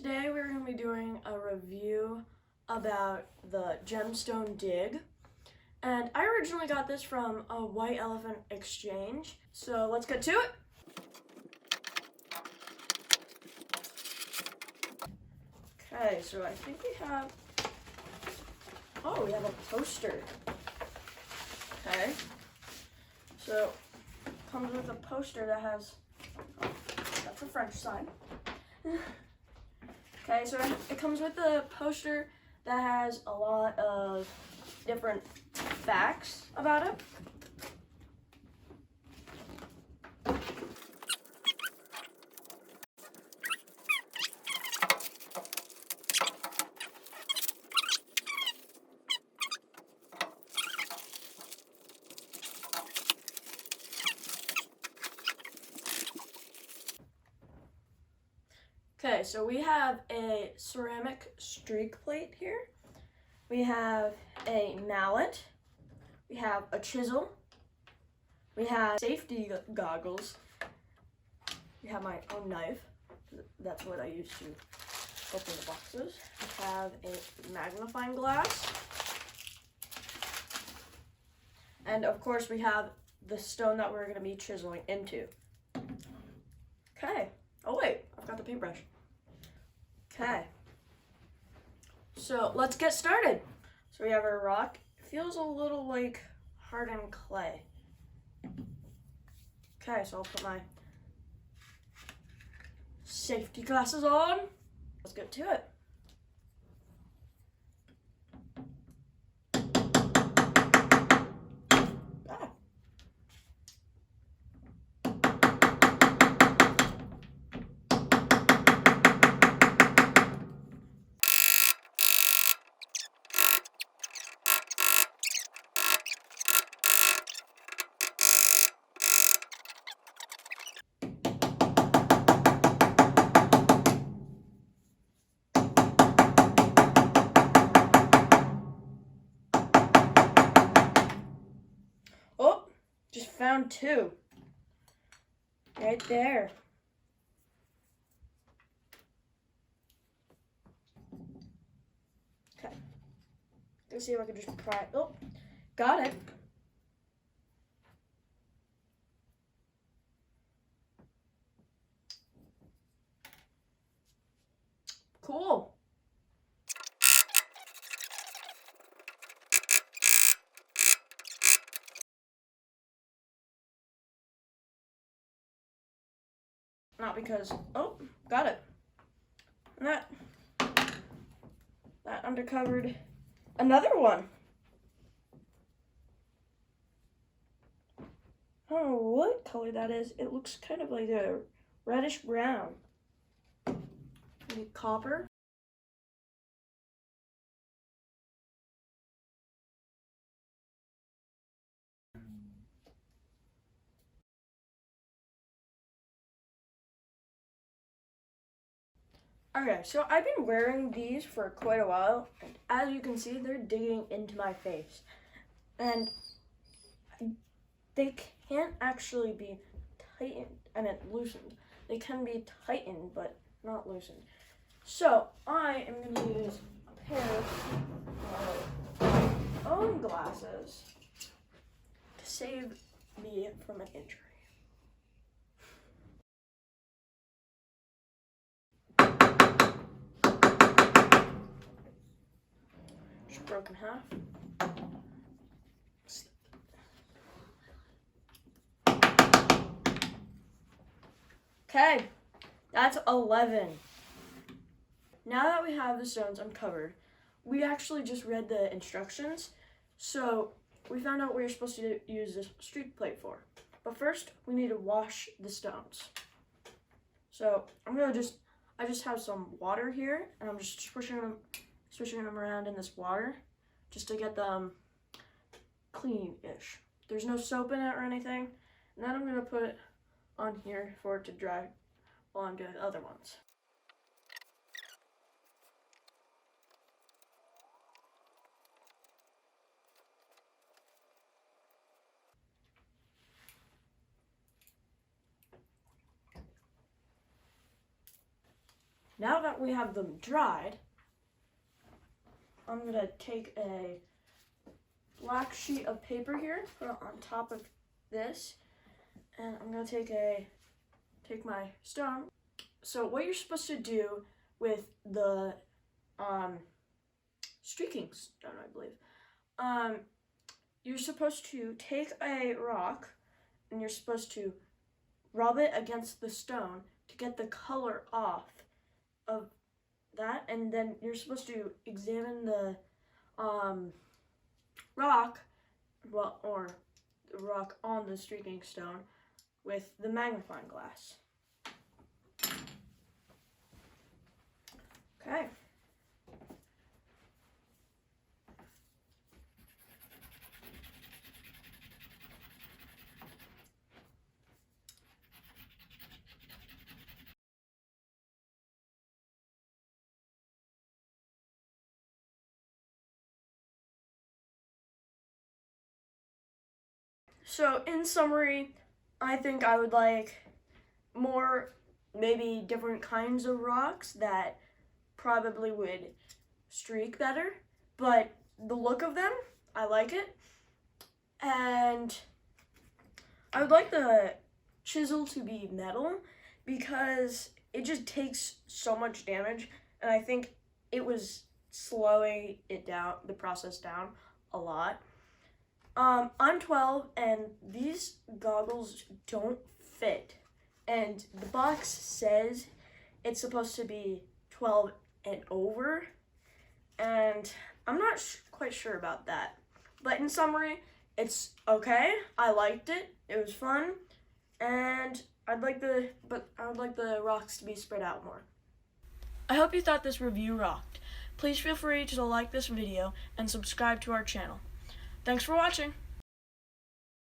Today we're going to be doing a review about the Gemstone Dig. And I originally got this from a White Elephant exchange. So let's get to it. Okay, so I think we have a poster. Okay. So it comes with a poster that has, that's the French side. Okay, so it comes with a poster that has a lot of different facts about it. Okay, so we have a ceramic streak plate here. We have a mallet. We have a chisel. We have safety goggles. We have my own knife. That's what I use to open the boxes. We have a magnifying glass. And of course we have the stone that we're going to be chiseling into. Okay. Oh wait, I've got the paintbrush. Okay, so let's get started. So we have our rock. It feels a little like hardened clay. Okay, so I'll put my safety glasses on. Let's get to it. Oh, just found two. Right there. Okay. Let's see if I can just pry. Oh, got it. Cool. Not because, oh, got it. And that undercovered another one. I don't know what color that is. It looks kind of like a reddish brown. Maybe copper. Okay, so I've been wearing these for quite a while, and as you can see, they're digging into my face. And they can't actually be loosened. They can be tightened, but not loosened. So I am going to use a pair of my own glasses to save me from an injury. Just broken half. Okay, that's 11. Now that we have the stones uncovered, we actually just read the instructions, so we found out what you're supposed to use this streak plate for. But first, we need to wash the stones. So I just have some water here, and I'm just swishing them around in this water, just to get them clean-ish. There's no soap in it or anything. And then I'm gonna put it on here for it to dry while I'm doing the other ones. Now that we have them dried, I'm going to take a black sheet of paper here, put it on top of this, and I'm going to take my stone. So what you're supposed to do with the streaking stone, I believe, you're supposed to take a rock and you're supposed to rub it against the stone to get the color off of that, and then you're supposed to examine the rock, or the rock on the streaking stone with the magnifying glass. Okay. So in summary, I think I would like more, maybe different kinds of rocks that probably would streak better, but the look of them, I like it. And I would like the chisel to be metal because it just takes so much damage, and I think it was slowing it down, the process down a lot. I'm 12 and these goggles don't fit, and the box says it's supposed to be 12 and over, and I'm not quite sure about that. But in summary, it's okay. I liked it. It was fun, and I would like the rocks to be spread out more. I hope you thought this review rocked. Please feel free to like this video and subscribe to our channel. Thanks for watching.